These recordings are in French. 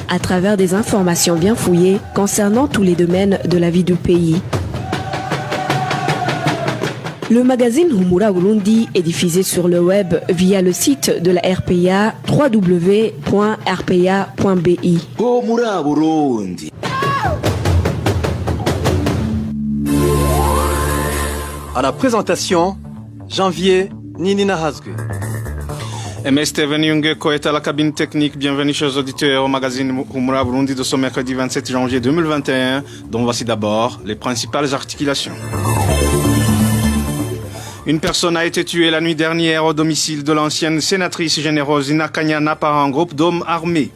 à travers des informations bien fouillées concernant tous les domaines de la vie du pays. Le magazine Humura Burundi est diffusé sur le web via le site de la RPA www.rpa.bi. Humura Burundi. À la présentation, Janvier Ninina Hazgue. MS Steven Yungeko est à la cabine technique. Bienvenue chers auditeurs au magazine Humura Burundi de ce mercredi 27 janvier 2021, dont voici d'abord les principales articulations. Une personne a été tuée la nuit dernière au domicile de l'ancienne sénatrice généreuse Ina Kanyana par un groupe d'hommes armés.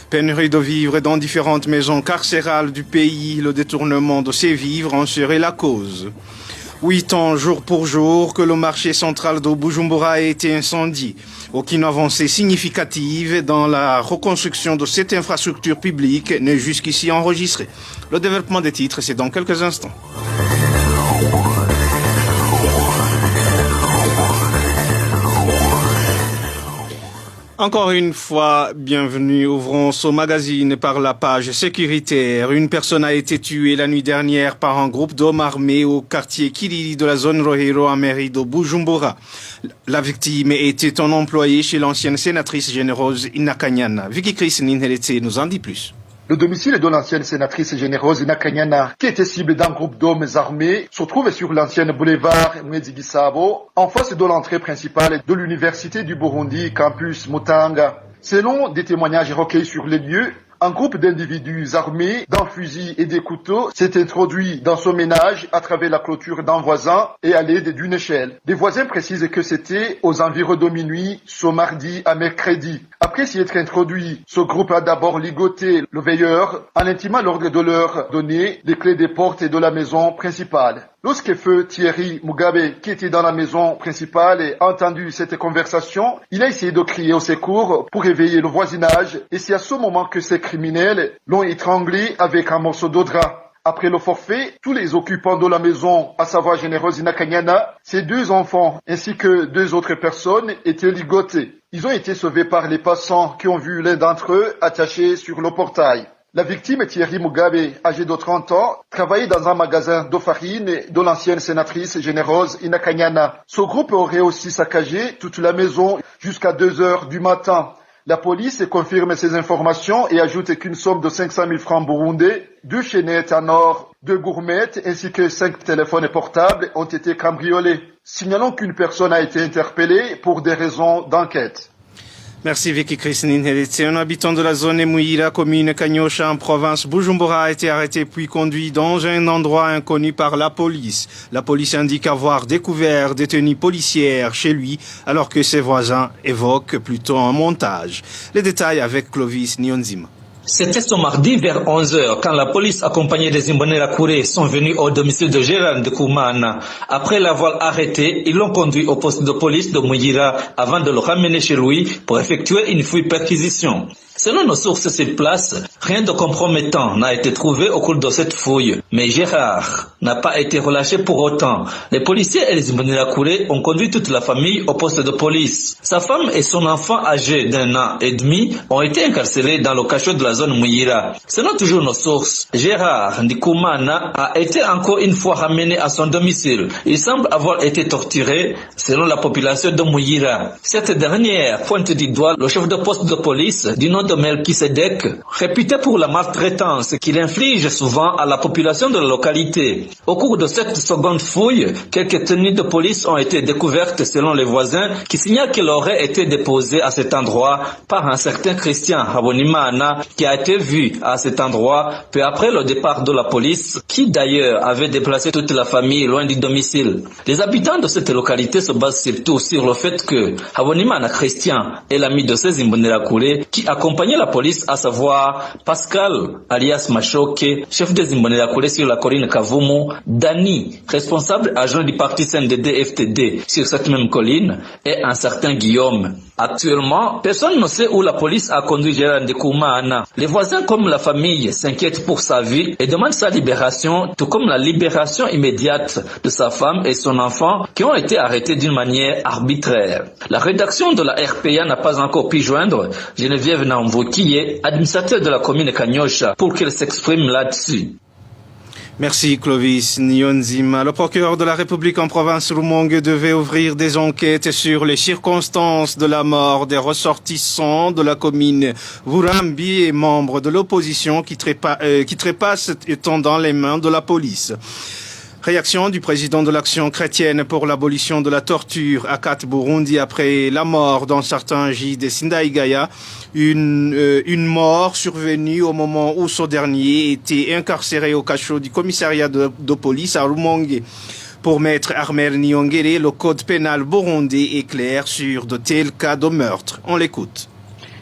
Pénurie de vivres dans différentes maisons carcérales du pays, le détournement de ces vivres en serait la cause. 8 ans jour pour jour que le marché central de Bujumbura a été incendié. Aucune avancée significative dans la reconstruction de cette infrastructure publique n'est jusqu'ici enregistrée. Le développement des titres, c'est dans quelques instants. Encore une fois, bienvenue. Ouvrons ce magazine par la page sécuritaire. Une personne a été tuée la nuit dernière par un groupe d'hommes armés au quartier Kilili de la zone Rohero à mairie de Bujumbura. La victime était un employé chez l'ancienne sénatrice généreuse Ina Kanyana. Vicky Chris Ninhelete nous en dit plus. Le domicile de l'ancienne sénatrice généreuse Ina Kanyana, qui était cible d'un groupe d'hommes armés, se trouve sur l'ancienne boulevard Mwezi-Gisabo, en face de l'entrée principale de l'université du Burundi, campus Mutanga. Selon des témoignages recueillis sur les lieux, un groupe d'individus armés d'un fusil et des couteaux s'est introduit dans ce ménage à travers la clôture d'un voisin et à l'aide d'une échelle. Les voisins précisent que c'était aux environs de minuit, ce mardi à mercredi. Après s'y être introduit, ce groupe a d'abord ligoté le veilleur en intimant l'ordre de leur donner les clés des portes et de la maison principale. Lorsque feu Thierry Mugabe, qui était dans la maison principale, a entendu cette conversation, il a essayé de crier au secours pour réveiller le voisinage et c'est à ce moment que ces criminels l'ont étranglé avec un morceau de drap. Après le forfait, tous les occupants de la maison, à savoir généreuse Ina Kanyana, ses 2 enfants ainsi que 2 autres personnes étaient ligotés. Ils ont été sauvés par les passants qui ont vu l'un d'entre eux attaché sur le portail. La victime, Thierry Mugabe, âgé de 30 ans, travaillait dans un magasin de farine de l'ancienne sénatrice généreuse Ina Kanyana. Ce groupe aurait aussi saccagé toute la maison jusqu'à 2 heures du matin. La police confirme ces informations et ajoute qu'une somme de 500 000 francs burundais, 2 chaînettes en or, 2 gourmettes ainsi que 5 téléphones portables ont été cambriolés. Signalons qu'une personne a été interpellée pour des raisons d'enquête. Merci Vicky Christine Heletse. Un habitant de la zone Emouira, commune Kanyosha en province Bujumbura a été arrêté puis conduit dans un endroit inconnu par la police. La police indique avoir découvert des tenues policières chez lui alors que ses voisins évoquent plutôt un montage. Les détails avec Clovis Nyonzima. C'était ce mardi vers 11h quand la police accompagnée des Imbonerakure sont venus au domicile de Gérard Ndikoumana. Après l'avoir arrêté, ils l'ont conduit au poste de police de Mouira avant de le ramener chez lui pour effectuer une fouille perquisition. Selon nos sources sur place, rien de compromettant n'a été trouvé au cours de cette fouille. Mais Gérard n'a pas été relâché pour autant. Les policiers et les Imbonerakure ont conduit toute la famille au poste de police. Sa femme et son enfant âgé d'1 an et demi ont été incarcérés dans le cachot de la zone Mouira. Selon toujours nos sources, Gérard Ndikoumana a été encore une fois ramené à son domicile. Il semble avoir été torturé selon la population de Mouira. Cette dernière pointe du doigt le chef de poste de police du nom de Melchisedek, réputé pour la maltraitance qu'il inflige souvent à la population de la localité. Au cours de cette seconde fouille, quelques tenues de police ont été découvertes selon les voisins qui signalent qu'elles auraient été déposées à cet endroit par un certain Christian Habonimana qui a été vu à cet endroit peu après le départ de la police qui d'ailleurs avait déplacé toute la famille loin du domicile. Les habitants de cette localité se basent surtout sur le fait que Habonimana Christian est l'ami de ces Imbonerakure qui accompagnait la police, à savoir Pascal alias Machoke, chef des Imbonerakure sur la colline Kavumu, Dani, responsable agent du parti CNDD-FTD sur cette même colline, et un certain Guillaume. Actuellement, personne ne sait où la police a conduit Gérard Ndikoumana. Les voisins comme la famille s'inquiètent pour sa vie et demandent sa libération, tout comme la libération immédiate de sa femme et son enfant qui ont été arrêtés d'une manière arbitraire. La rédaction de la RPA n'a pas encore pu joindre Geneviève Namvokiye, administrateur de la commune Kanyosha, pour qu'elle s'exprime là-dessus. Merci Clovis Nyonzima. Le procureur de la République en province Rumongue devait ouvrir des enquêtes sur les circonstances de la mort des ressortissants de la commune Wurambi et membres de l'opposition qui trépassent étant dans les mains de la police. Réaction du président de l'Action chrétienne pour l'abolition de la torture à Kat Burundi après la mort dans certains gîtes de Sindaïgaya. Une mort survenue au moment où ce dernier était incarcéré au cachot du commissariat de police à Rumongue. Pour Maître Armel Nyongere, le code pénal burundais est clair sur de tels cas de meurtre. On l'écoute.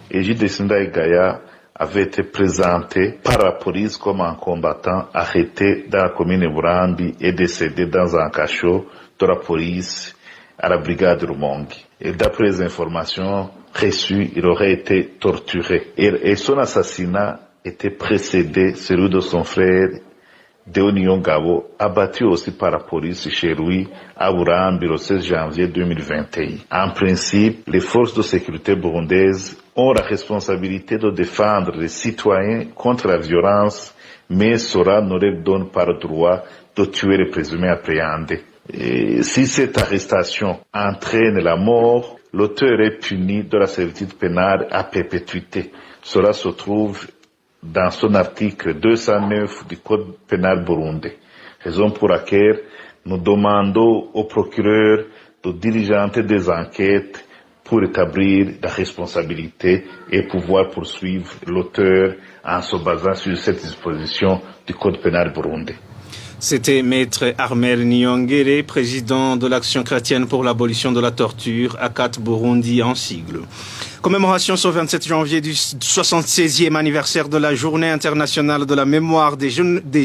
Et gîte de Sindaïgaya avait été présenté par la police comme un combattant arrêté dans la commune de Burambi et décédé dans un cachot de la police à la brigade Rumongue. Et d'après les informations reçues, il aurait été torturé. Et son assassinat était précédé, celui de son frère Deonion Gabo, abattu aussi par la police chez lui à Burambi le 16 janvier 2021. En principe, les forces de sécurité burundaises ont la responsabilité de défendre les citoyens contre la violence, mais cela ne leur donne pas le droit de tuer les présumés appréhendés. Et si cette arrestation entraîne la mort, l'auteur est puni de la servitude pénale à perpétuité. Cela se trouve dans son article 209 du Code pénal burundais. Raison pour laquelle nous demandons au procureur de diligenter des enquêtes pour établir la responsabilité et pouvoir poursuivre l'auteur en se basant sur cette disposition du Code pénal burundais. C'était Maître Armel Nyongere, président de l'Action chrétienne pour l'abolition de la torture à Kat Burundi en sigle. Commémoration ce 27 janvier du 76e anniversaire de la Journée internationale de la mémoire des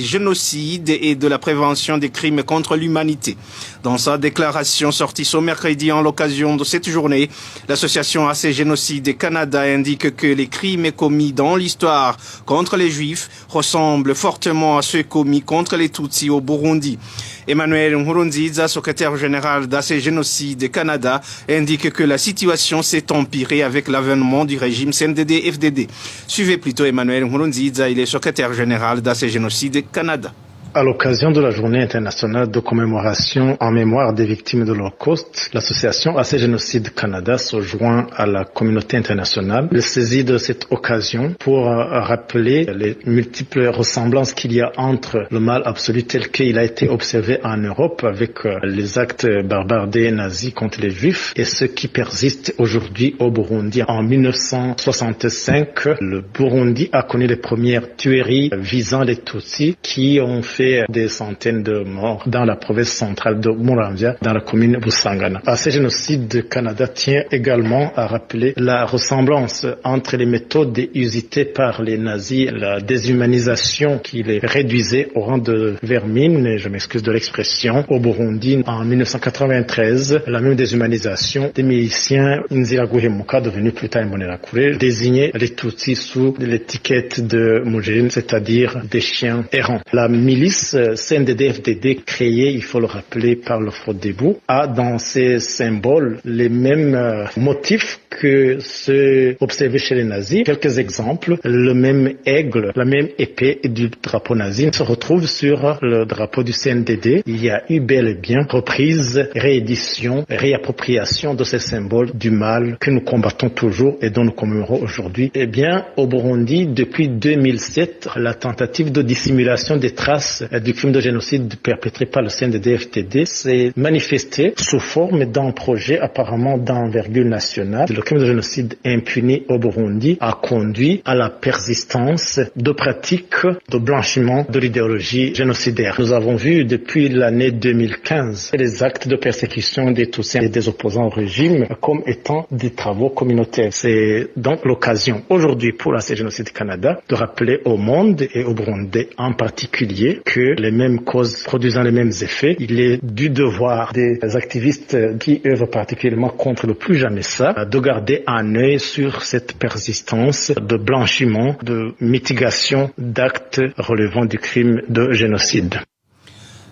génocides et de la prévention des crimes contre l'humanité. Dans sa déclaration sortie ce mercredi en l'occasion de cette journée, l'association AC Génocide Canada indique que les crimes commis dans l'histoire contre les Juifs ressemblent fortement à ceux commis contre les Tutsis au Burundi. Emmanuel Nkurunziza, secrétaire général d'AC Génocide Canada, indique que la situation s'est empirée avec l'avènement du régime CNDD-FDD. Suivez plutôt Emmanuel Nkurunziza, il est secrétaire général d'AC Génocide Canada. À l'occasion de la journée internationale de commémoration en mémoire des victimes de l'Holocauste, l'association AC Génocide Canada se joint à la communauté internationale. Elle saisit de cette occasion pour rappeler les multiples ressemblances qu'il y a entre le mal absolu tel qu'il a été observé en Europe avec les actes barbares des nazis contre les Juifs et ce qui persiste aujourd'hui au Burundi. En 1965, le Burundi a connu les premières tueries visant les Tutsis qui ont fait des centaines de morts dans la province centrale de Muramvya, dans la commune Busangana. AC Génocide Canada tient également à rappeler la ressemblance entre les méthodes usitées par les nazis, la déshumanisation qui les réduisait au rang de vermine, et je m'excuse de l'expression, au Burundi en 1993, la même déshumanisation des miliciens Inziraguhemuka, devenus plus tard Imbonerakure, désignaient les Tutsis sous l'étiquette de Mujin, c'est-à-dire des chiens errants. La milice CNDD-FDD créée, il faut le rappeler, par le Frodébu, a dans ses symboles les mêmes motifs que ceux observés chez les nazis. Quelques exemples, le même aigle, la même épée du drapeau nazi se retrouve sur le drapeau du CNDD. Il y a eu bel et bien reprise, réédition, réappropriation de ces symboles du mal que nous combattons toujours et dont nous commémorons aujourd'hui. Eh bien, au Burundi, depuis 2007, la tentative de dissimulation des traces du crime de génocide perpétré par le CNDD-FDD s'est manifestée sous forme d'un projet apparemment d'envergure nationale. Le crime de génocide impuni au Burundi a conduit à la persistance de pratiques de blanchiment de l'idéologie génocidaire. Nous avons vu depuis l'année 2015 les actes de persécution des Tutsis et des opposants au régime comme étant des travaux communautaires. C'est donc l'occasion aujourd'hui pour AC Génocide Canada de rappeler au monde et au Burundi en particulier que les mêmes causes produisant les mêmes effets, il est du devoir des activistes qui œuvrent particulièrement contre le plus jamais ça, de garder un œil sur cette persistance de blanchiment, de mitigation d'actes relevant du crime de génocide.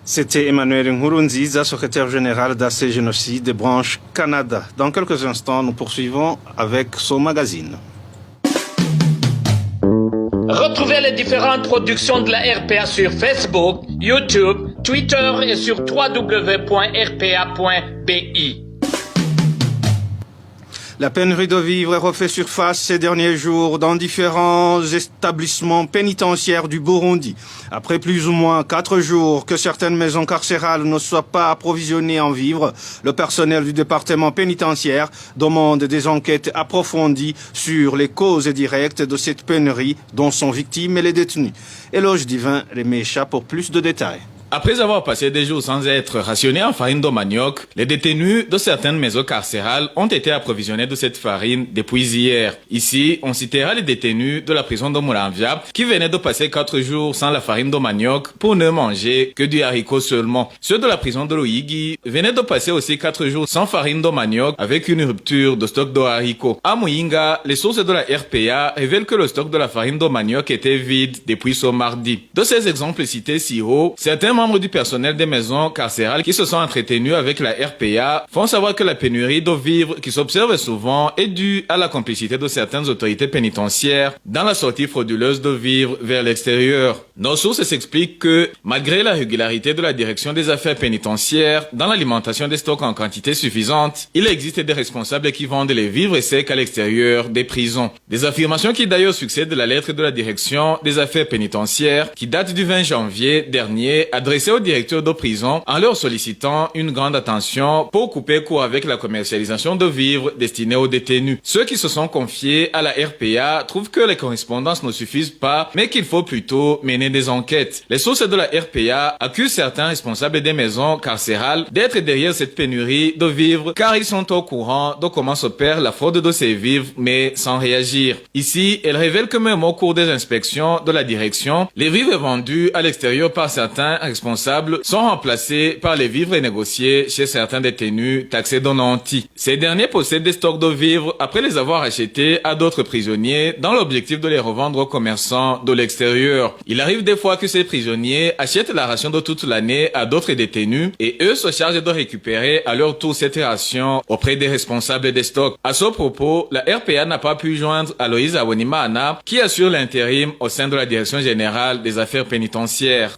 C'était Emmanuel Nkurunziza, secrétaire général d'AC Génocide de branche Canada. Dans quelques instants, nous poursuivons avec son magazine. Retrouvez les différentes productions de la RPA sur Facebook, YouTube, Twitter et sur www.rpa.bi. La pénurie de vivres refait surface ces derniers jours dans différents établissements pénitentiaires du Burundi. Après plus ou moins 4 jours que certaines maisons carcérales ne soient pas approvisionnées en vivres, le personnel du département pénitentiaire demande des enquêtes approfondies sur les causes directes de cette pénurie dont sont victimes les détenus. Éloge Divin, les Méchas pour plus de détails. Après avoir passé des jours sans être rationnés en farine de manioc, les détenus de certaines maisons carcérales ont été approvisionnés de cette farine depuis hier. Ici, on citera les détenus de la prison de Muramvya qui venaient de passer 4 jours sans la farine de manioc pour ne manger que du haricot seulement. Ceux de la prison de Loïgui venaient de passer aussi 4 jours sans farine de manioc avec une rupture de stock de haricots. À Muyinga, les sources de la RPA révèlent que le stock de la farine de manioc était vide depuis ce mardi. De ces exemples cités si haut, certains membres du personnel des maisons carcérales qui se sont entretenus avec la RPA font savoir que la pénurie de vivres qui s'observe souvent est due à la complicité de certaines autorités pénitentiaires dans la sortie frauduleuse de vivres vers l'extérieur. Nos sources s'expliquent que, malgré la régularité de la direction des affaires pénitentiaires dans l'alimentation des stocks en quantité suffisante, il existe des responsables qui vendent les vivres secs à l'extérieur des prisons. Des affirmations qui d'ailleurs succèdent de la lettre de la direction des affaires pénitentiaires qui date du 20 janvier dernier adressée aux directeurs de prison en leur sollicitant une grande attention pour couper court avec la commercialisation de vivres destinés aux détenus. Ceux qui se sont confiés à la RPA trouvent que les correspondances ne suffisent pas, mais qu'il faut plutôt mener des enquêtes. Les sources de la RPA accusent certains responsables des maisons carcérales d'être derrière cette pénurie de vivres car ils sont au courant de comment s'opère la fraude de ces vivres, mais sans réagir. Ici, elle révèle que même au cours des inspections de la direction, les vivres vendus à l'extérieur par certains responsables sont remplacés par les vivres négociés chez certains détenus taxés de nantis. Ces derniers possèdent des stocks de vivres après les avoir achetés à d'autres prisonniers dans l'objectif de les revendre aux commerçants de l'extérieur. Il arrive des fois que ces prisonniers achètent la ration de toute l'année à d'autres détenus et eux se chargent de récupérer à leur tour cette ration auprès des responsables des stocks. À ce propos, la RPA n'a pas pu joindre Aloïse Awonimana qui assure l'intérim au sein de la Direction générale des affaires pénitentiaires.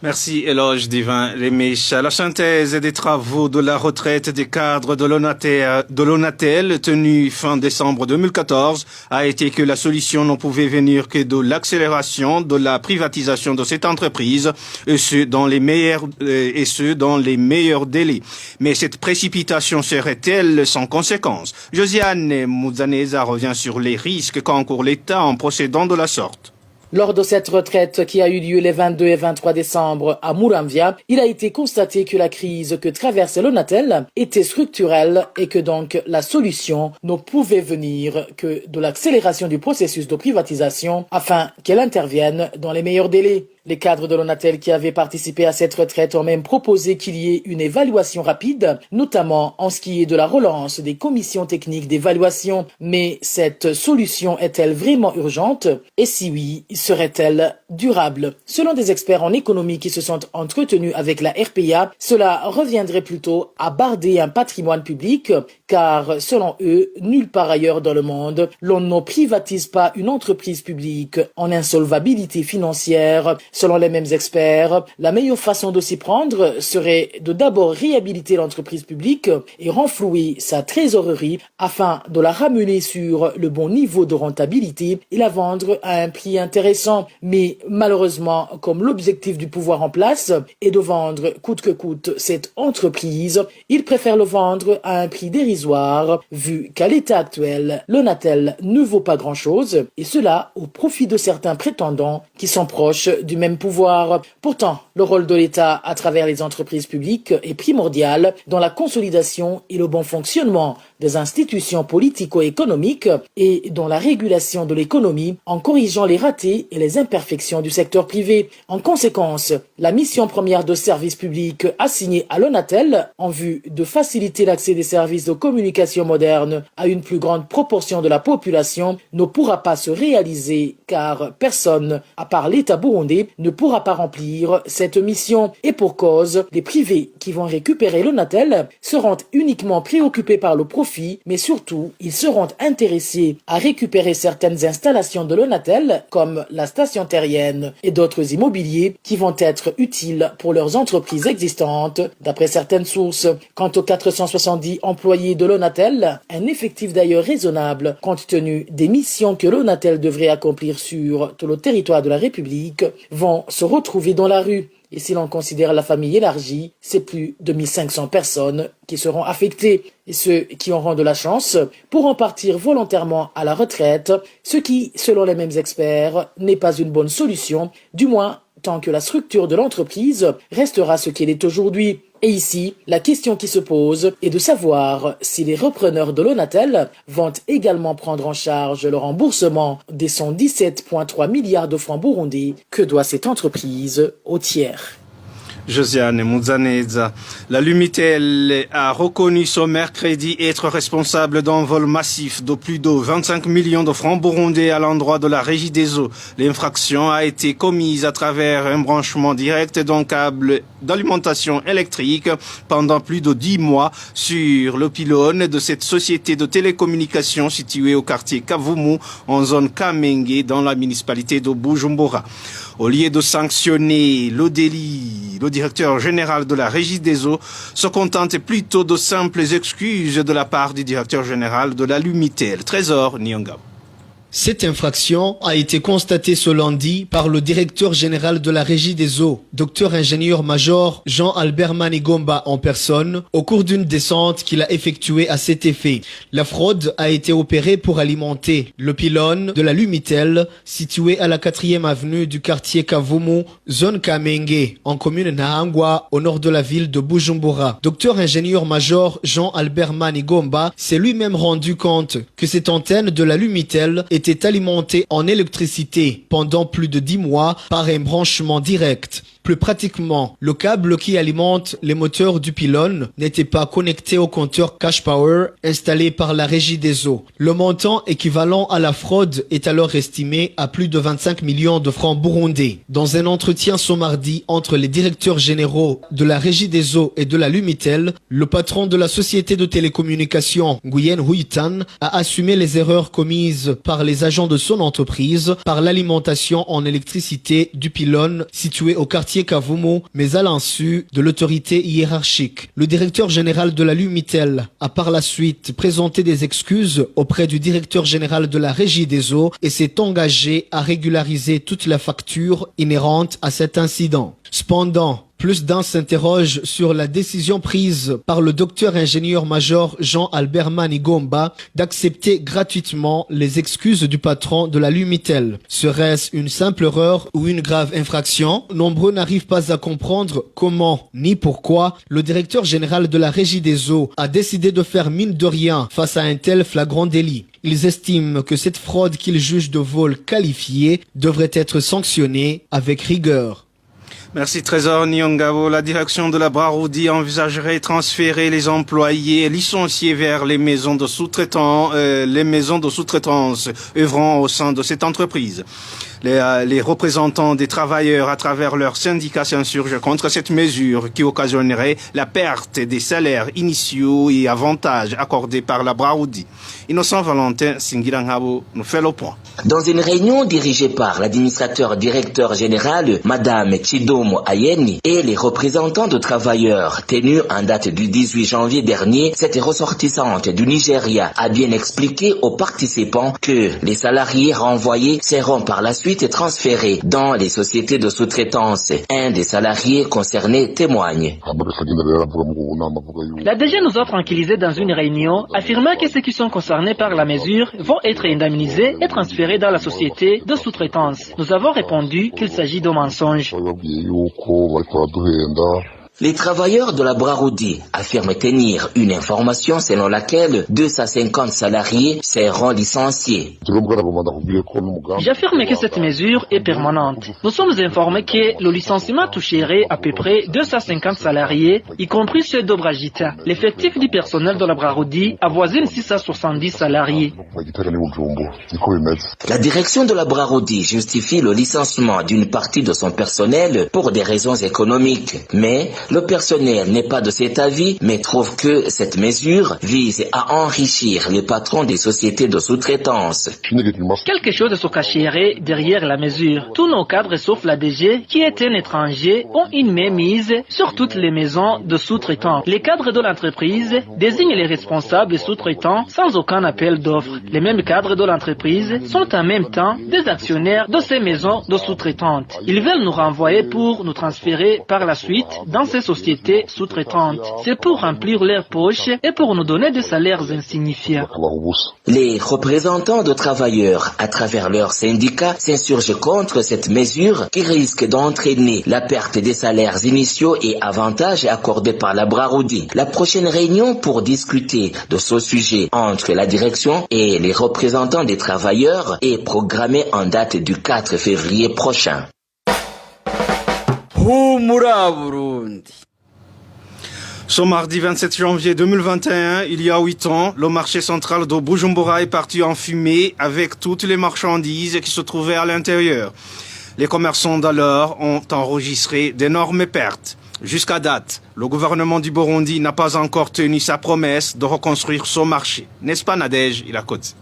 Merci, Éloge Divin Lémécha. La synthèse des travaux de la retraite des cadres de l'ONATEL tenue fin décembre 2014 a été que la solution ne pouvait venir que de l'accélération de la privatisation de cette entreprise, et ce dans les meilleurs délais. Mais cette précipitation serait-elle sans conséquence? Josiane Mouzaneza revient sur les risques qu'encourt l'État en procédant de la sorte. Lors de cette retraite qui a eu lieu les 22 et 23 décembre à Muramvya, il a été constaté que la crise que traverse l'ONATEL était structurelle et que donc la solution ne pouvait venir que de l'accélération du processus de privatisation afin qu'elle intervienne dans les meilleurs délais. Les cadres de l'ONATEL qui avaient participé à cette retraite ont même proposé qu'il y ait une évaluation rapide, notamment en ce qui est de la relance des commissions techniques d'évaluation. Mais cette solution est-elle vraiment urgente? Et si oui, serait-elle durable? Selon des experts en économie qui se sont entretenus avec la RPA, cela reviendrait plutôt à barder un patrimoine public, car selon eux, nulle part ailleurs dans le monde, l'on ne privatise pas une entreprise publique en insolvabilité financière. Selon les mêmes experts, la meilleure façon de s'y prendre serait de d'abord réhabiliter l'entreprise publique et renflouer sa trésorerie afin de la ramener sur le bon niveau de rentabilité et la vendre à un prix intéressant. Mais malheureusement, comme l'objectif du pouvoir en place est de vendre coûte que coûte cette entreprise, ils préfèrent le vendre à un prix dérisoire dérisoire vu qu'à l'état actuel, l'Onatel ne vaut pas grand-chose et cela au profit de certains prétendants qui sont proches du même pouvoir. Pourtant, le rôle de l'État à travers les entreprises publiques est primordial dans la consolidation et le bon fonctionnement des institutions politico-économiques et dans la régulation de l'économie en corrigeant les ratés et les imperfections du secteur privé. En conséquence, la mission première de service public assignée à l'Onatel en vue de faciliter l'accès des services de communication modernes à une plus grande proportion de la population ne pourra pas se réaliser car personne, à part l'État burundais, ne pourra pas remplir cette mission. Et pour cause, les privés qui vont récupérer l'Onatel seront uniquement préoccupés par le profit, mais surtout, ils seront intéressés à récupérer certaines installations de l'Onatel, comme la station terrienne et d'autres immobiliers qui vont être utiles pour leurs entreprises existantes, d'après certaines sources. Quant aux 470 employés de l'Onatel, un effectif d'ailleurs raisonnable, compte tenu des missions que l'Onatel devrait accomplir sur tout le territoire de la République, vont se retrouver dans la rue. Et si l'on considère la famille élargie, c'est plus de 1500 personnes qui seront affectées. Et ceux qui auront de la chance pourront partir volontairement à la retraite, ce qui, selon les mêmes experts, n'est pas une bonne solution, du moins tant que la structure de l'entreprise restera ce qu'elle est aujourd'hui. Et ici, la question qui se pose est de savoir si les repreneurs de l'Onatel vont également prendre en charge le remboursement des 117,3 milliards de francs burundais que doit cette entreprise au tiers. Josiane Mouzaneza. La Lumitel a reconnu ce mercredi être responsable d'un vol massif de plus de 25 millions de francs burundais à l'endroit de la Régie des eaux. L'infraction a été commise à travers un branchement direct d'un câble d'alimentation électrique pendant plus de 10 mois sur le pylône de cette société de télécommunications située au quartier Kavumu en zone Kamenge dans la municipalité de Bujumbura. Au lieu de sanctionner le délit, le directeur général de la Régie des eaux se contente plutôt de simples excuses de la part du directeur général de la Lumitel, Trésor Nyongabo. Cette infraction a été constatée ce lundi par le directeur général de la Régie des eaux, docteur ingénieur-major Jean-Albert Manigomba en personne, au cours d'une descente qu'il a effectuée à cet effet. La fraude a été opérée pour alimenter le pylône de la Lumitel, situé à la 4e avenue du quartier Kavumu, zone Kamenge, en commune Nahangwa, au nord de la ville de Bujumbura. Docteur ingénieur-major Jean-Albert Manigomba s'est lui-même rendu compte que cette antenne de la Lumitel était alimenté en électricité pendant plus de 10 mois par un branchement direct. Plus pratiquement, le câble qui alimente les moteurs du pylône n'était pas connecté au compteur Cash Power installé par la Régie des eaux. Le montant équivalent à la fraude est alors estimé à plus de 25 millions de francs burundais. Dans un entretien ce mardi entre les directeurs généraux de la Régie des eaux et de la Lumitel, le patron de la société de télécommunications, Nguyen Huitan, a assumé les erreurs commises par les agents de son entreprise par l'alimentation en électricité du pylône situé au quartier Kavumu, mais à l'insu de l'autorité hiérarchique. Le directeur général de la Lumitel a par la suite présenté des excuses auprès du directeur général de la Régie des eaux et s'est engagé à régulariser toute la facture inhérente à cet incident. Cependant, plus d'un s'interroge sur la décision prise par le docteur ingénieur-major Jean-Albert Manigomba d'accepter gratuitement les excuses du patron de la Lumitel. Serait-ce une simple erreur ou une grave infraction? Nombreux n'arrivent pas à comprendre comment ni pourquoi le directeur général de la Régie des eaux a décidé de faire mine de rien face à un tel flagrant délit. Ils estiment que cette fraude qu'ils jugent de vol qualifié devrait être sanctionnée avec rigueur. Merci Trésor Nyongabo. La direction de la Braroudi envisagerait transférer les employés licenciés vers les maisons de sous-traitants, œuvrant au sein de cette entreprise. Les représentants des travailleurs à travers leurs syndicats s'insurgent contre cette mesure qui occasionnerait la perte des salaires initiaux et avantages accordés par la Braroudi. Innocent Valentin Singirangabo nous fait le point. Dans une réunion dirigée par l'administrateur directeur général, Madame Chidomo Ayeni, et les représentants de travailleurs tenus en date du 18 janvier dernier, cette ressortissante du Nigeria a bien expliqué aux participants que les salariés renvoyés seront par la suite ensuite transférés dans les sociétés de sous-traitance. Un des salariés concernés témoigne. La DG nous a tranquillisés dans une réunion, affirmant que ceux qui sont concernés par la mesure vont être indemnisés et transférés dans la société de sous-traitance. Nous avons répondu qu'il s'agit de mensonges. Les travailleurs de la Braroudi affirment tenir une information selon laquelle 250 salariés seront licenciés. J'affirme que cette mesure est permanente. Nous sommes informés que le licenciement toucherait à peu près 250 salariés, y compris ceux d'Obragita. L'effectif du personnel de la Braroudi avoisine 670 salariés. La direction de la Braroudi justifie le licenciement d'une partie de son personnel pour des raisons économiques. Mais le personnel n'est pas de cet avis, mais trouve que cette mesure vise à enrichir les patrons des sociétés de sous-traitance. Quelque chose se cacherait derrière la mesure. Tous nos cadres, sauf la DG, qui est un étranger, ont une mainmise sur toutes les maisons de sous-traitants. Les cadres de l'entreprise désignent les responsables sous-traitants sans aucun appel d'offres. Les mêmes cadres de l'entreprise sont en même temps des actionnaires de ces maisons de sous-traitantes. Ils veulent nous renvoyer pour nous transférer par la suite dans ces sociétés sous-traitantes. C'est pour remplir leurs poches et pour nous donner des salaires insignifiants. Les représentants de travailleurs, à travers leurs syndicats, s'insurgent contre cette mesure qui risque d'entraîner la perte des salaires initiaux et avantages accordés par la Braroudi. La prochaine réunion pour discuter de ce sujet entre la direction et les représentants des travailleurs est programmée en date du 4 février prochain. Ce mardi 27 janvier 2021, il y a 8 ans, le marché central de Bujumbura est parti en fumée avec toutes les marchandises qui se trouvaient à l'intérieur. Les commerçants d'alors ont enregistré d'énormes pertes. Jusqu'à date, le gouvernement du Burundi n'a pas encore tenu sa promesse de reconstruire ce marché. N'est-ce pas, Nadège Ilakote?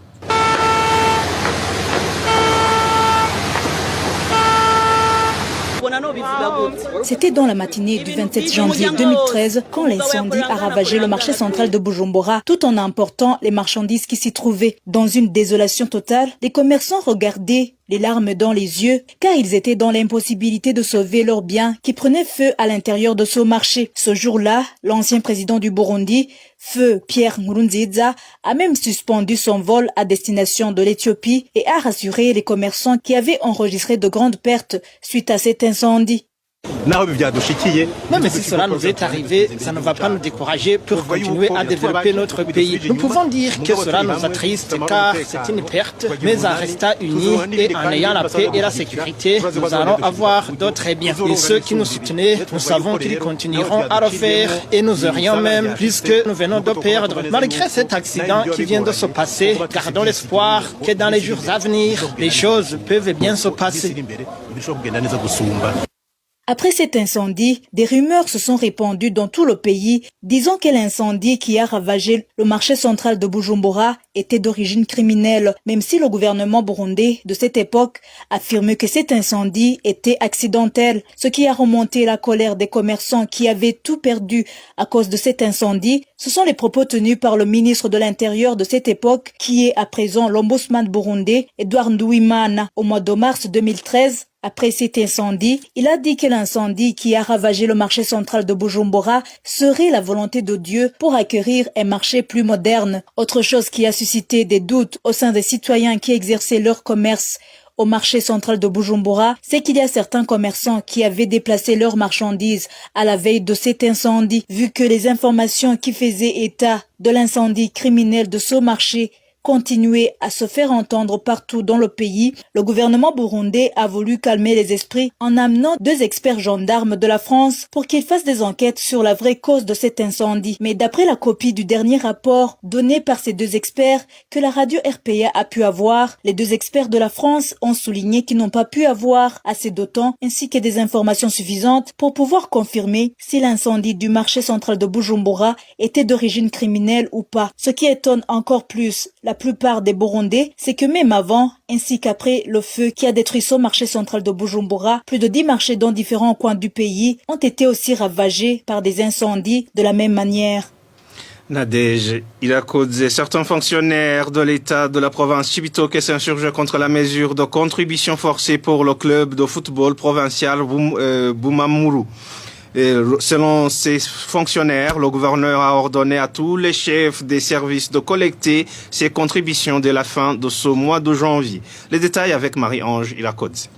C'était dans la matinée du 27 janvier 2013 quand l'incendie a ravagé le marché central de Bujumbura tout en emportant les marchandises qui s'y trouvaient. Dans une désolation totale, les commerçants regardaient les larmes dans les yeux car ils étaient dans l'impossibilité de sauver leurs biens qui prenaient feu à l'intérieur de ce marché. Ce jour-là, l'ancien président du Burundi, Feu Pierre Nkurunziza, a même suspendu son vol à destination de l'Éthiopie et a rassuré les commerçants qui avaient enregistré de grandes pertes suite à cet incendie. Même si cela nous est arrivé, ça ne va pas nous décourager pour continuer à développer notre pays. Nous pouvons dire que cela nous attriste car c'est une perte, mais en restant unis et en ayant la paix et la sécurité, nous allons avoir d'autres biens. Et ceux qui nous soutenaient, nous savons qu'ils continueront à le faire et nous aurions même plus que nous venons de perdre. Malgré cet accident qui vient de se passer, gardons l'espoir que dans les jours à venir, les choses peuvent bien se passer. Après cet incendie, des rumeurs se sont répandues dans tout le pays, disant que l'incendie qui a ravagé le marché central de Bujumbura était d'origine criminelle, même si le gouvernement burundais de cette époque affirmait que cet incendie était accidentel, ce qui a remonté la colère des commerçants qui avaient tout perdu à cause de cet incendie. Ce sont les propos tenus par le ministre de l'Intérieur de cette époque, qui est à présent l'ombudsman burundais, Edouard Nduwimana, au mois de mars 2013. Après cet incendie, il a dit que l'incendie qui a ravagé le marché central de Bujumbura serait la volonté de Dieu pour acquérir un marché plus moderne. Autre chose qui a suscité des doutes au sein des citoyens qui exerçaient leur commerce au marché central de Bujumbura, c'est qu'il y a certains commerçants qui avaient déplacé leurs marchandises à la veille de cet incendie, vu que les informations qui faisaient état de l'incendie criminel de ce marché continuer à se faire entendre partout dans le pays, le gouvernement burundais a voulu calmer les esprits en amenant 2 experts gendarmes de la France pour qu'ils fassent des enquêtes sur la vraie cause de cet incendie. Mais d'après la copie du dernier rapport donné par ces 2 experts que la radio RPA a pu avoir, les 2 experts de la France ont souligné qu'ils n'ont pas pu avoir assez de temps ainsi que des informations suffisantes pour pouvoir confirmer si l'incendie du marché central de Bujumbura était d'origine criminelle ou pas. Ce qui étonne encore plus la plupart des Burundais, c'est que même avant, ainsi qu'après le feu qui a détruit ce marché central de Bujumbura, plus de 10 marchés dans différents coins du pays ont été aussi ravagés par des incendies de la même manière. Nadège Ilakodze, certains fonctionnaires de l'État de la province Chibitoke s'insurgent contre la mesure de contribution forcée pour le club de football provincial Bumamuru. Et selon ces fonctionnaires, le gouverneur a ordonné à tous les chefs des services de collecter ces contributions dès la fin de ce mois de janvier. Les détails avec Marie-Ange Ilakodze.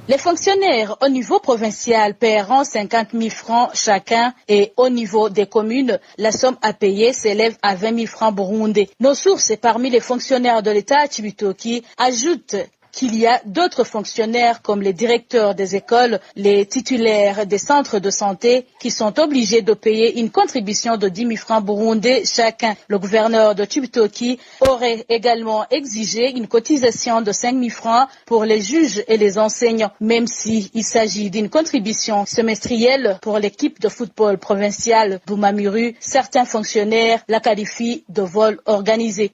Les fonctionnaires au niveau provincial paieront 50 000 francs chacun et au niveau des communes, la somme à payer s'élève à 20 000 francs burundais. Nos sources parmi les fonctionnaires de l'État à Chibitoke ajoutent qu'il y a d'autres fonctionnaires comme les directeurs des écoles, les titulaires des centres de santé qui sont obligés de payer une contribution de 10 000 francs burundais chacun. Le gouverneur de Chibitoke aurait également exigé une cotisation de 5 000 francs pour les juges et les enseignants, même s'il s'agit d'une contribution semestrielle pour l'équipe de football provinciale Bumamuru. Certains fonctionnaires la qualifient de vol organisé.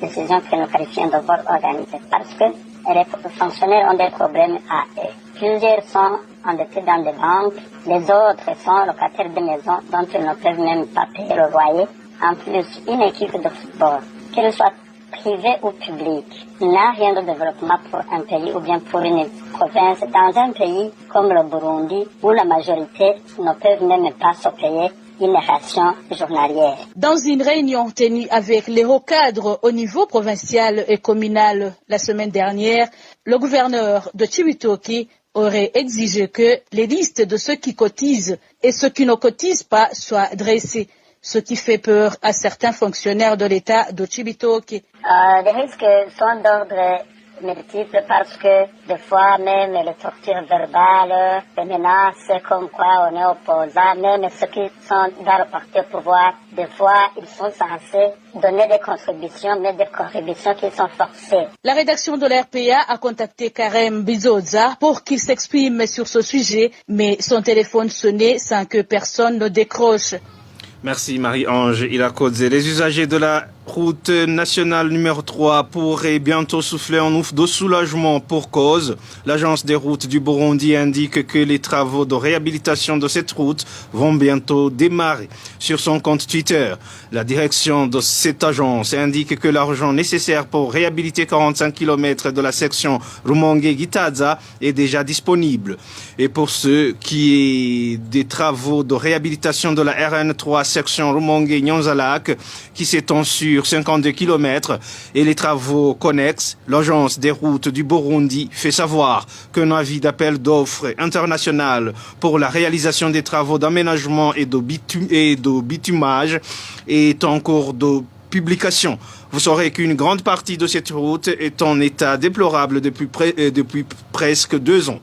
Décision que nous qualifions de vol organisé parce que les fonctionnaires ont des problèmes à eux. Plusieurs sont endettés dans des banques, les autres sont locataires de maisons dont ils ne peuvent même pas payer le loyer. En plus, une équipe de football, qu'elle soit privée ou publique, n'a rien de développement pour un pays ou bien pour une province dans un pays comme le Burundi où la majorité ne peuvent même pas se payer une ration journalière. Dans une réunion tenue avec les hauts cadres au niveau provincial et communal la semaine dernière, le gouverneur de Chibitoke aurait exigé que les listes de ceux qui cotisent et ceux qui ne cotisent pas soient dressées, ce qui fait peur à certains fonctionnaires de l'État de Chibitoke. Les risques sont d'ordre multiples parce que des fois même les tortures verbales, les menaces comme quoi on est opposant, même ceux qui sont dans le parti au pouvoir, des fois ils sont censés donner des contributions, mais des contributions qui sont forcées. La rédaction de l'RPA a contacté Karem Bizoza pour qu'il s'exprime sur ce sujet, mais son téléphone sonnait sans que personne ne décroche. Merci Marie-Ange Ilakodze. Les usagers de la route nationale numéro 3 pourraient bientôt souffler un ouf de soulagement pour cause. L'agence des routes du Burundi indique que les travaux de réhabilitation de cette route vont bientôt démarrer. Sur son compte Twitter, la direction de cette agence indique que l'argent nécessaire pour réhabiliter 45 km de la section Rumonge-Gitaza est déjà disponible. Et pour ce qui est des travaux de réhabilitation de la RN3 section Rumonge-Nyanzalak qui s'étend sur 52 km et les travaux connexes, l'agence des routes du Burundi fait savoir qu'un avis d'appel d'offres international pour la réalisation des travaux d'aménagement et de bitumage est en cours de publication. Vous saurez qu'une grande partie de cette route est en état déplorable depuis presque 2 ans.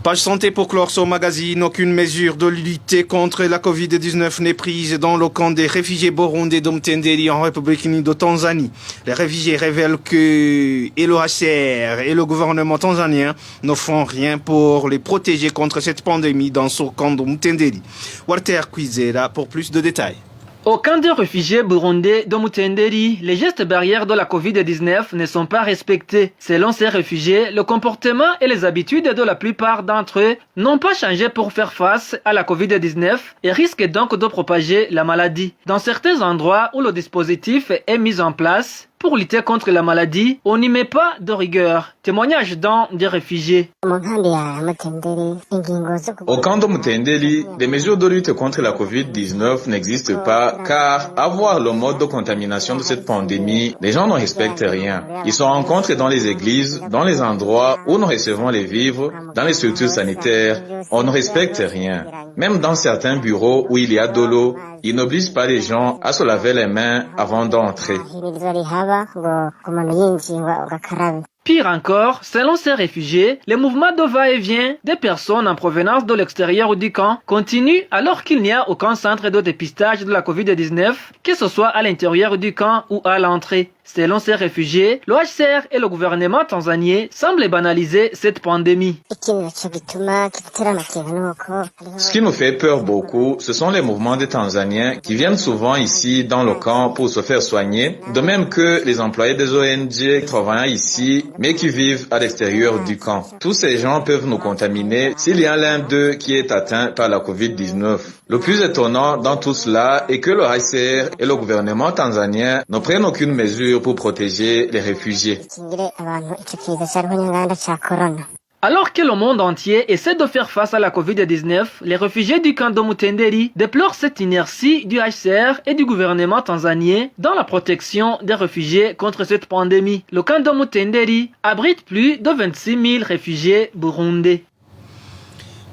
Page santé pour clore ce magazine. Aucune mesure de lutte contre la Covid-19 n'est prise dans le camp des réfugiés burundais d'Mtendeli en République de Tanzanie. Les réfugiés révèlent que et le HCR et le gouvernement tanzanien ne font rien pour les protéger contre cette pandémie dans ce camp de Mtendeli. Walter Kwizera pour plus de détails. Au camp de réfugiés burundais de Mutenderi, les gestes barrières de la Covid-19 ne sont pas respectés. Selon ces réfugiés, le comportement et les habitudes de la plupart d'entre eux n'ont pas changé pour faire face à la Covid-19 et risquent donc de propager la maladie. Dans certains endroits où le dispositif est mis en place, pour lutter contre la maladie, on n'y met pas de rigueur. Témoignage d'un des réfugiés. Au camp de Mutendeli, les mesures de lutte contre la Covid-19 n'existent pas car, à voir le mode de contamination de cette pandémie, les gens ne respectent rien. Ils se rencontrent dans les églises, dans les endroits où nous recevons les vivres, dans les structures sanitaires, on ne respecte rien. Même dans certains bureaux où il y a de l'eau, ils n'obligent pas les gens à se laver les mains avant d'entrer. Pire encore, selon ces réfugiés, les mouvements de va-et-vient des personnes en provenance de l'extérieur ou du camp continuent alors qu'il n'y a aucun centre de dépistage de la Covid-19, que ce soit à l'intérieur du camp ou à l'entrée. Selon ces réfugiés, l'OHCR et le gouvernement tanzanien semblent banaliser cette pandémie. Ce qui nous fait peur beaucoup, ce sont les mouvements des Tanzaniens qui viennent souvent ici dans le camp pour se faire soigner, de même que les employés des ONG travaillant ici, mais qui vivent à l'extérieur du camp. Tous ces gens peuvent nous contaminer s'il y a l'un d'eux qui est atteint par la COVID-19. Le plus étonnant dans tout cela est que le HCR et le gouvernement tanzanien ne prennent aucune mesure pour protéger les réfugiés. Alors que le monde entier essaie de faire face à la Covid-19, les réfugiés du camp de Mutenderi déplorent cette inertie du HCR et du gouvernement tanzanien dans la protection des réfugiés contre cette pandémie. Le camp de Mutenderi abrite plus de 26 000 réfugiés burundais.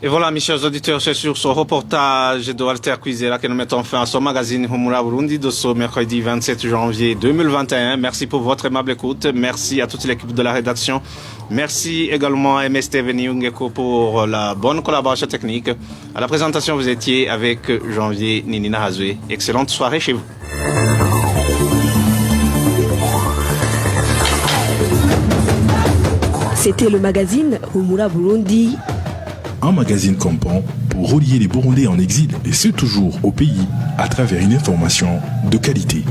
Et voilà, mes chers auditeurs, c'est sur ce reportage de Walter Kwizera que nous mettons fin à ce magazine Humura Burundi de ce mercredi 27 janvier 2021. Merci pour votre aimable écoute. Merci à toute l'équipe de la rédaction. Merci également à MST Veniungeko pour la bonne collaboration technique. À la présentation, vous étiez avec Janvier Ninina Hazoué. Excellente soirée chez vous. C'était le magazine Humura Burundi. Un magazine comprend pour relier les Burundais en exil et ceux toujours au pays à travers une information de qualité.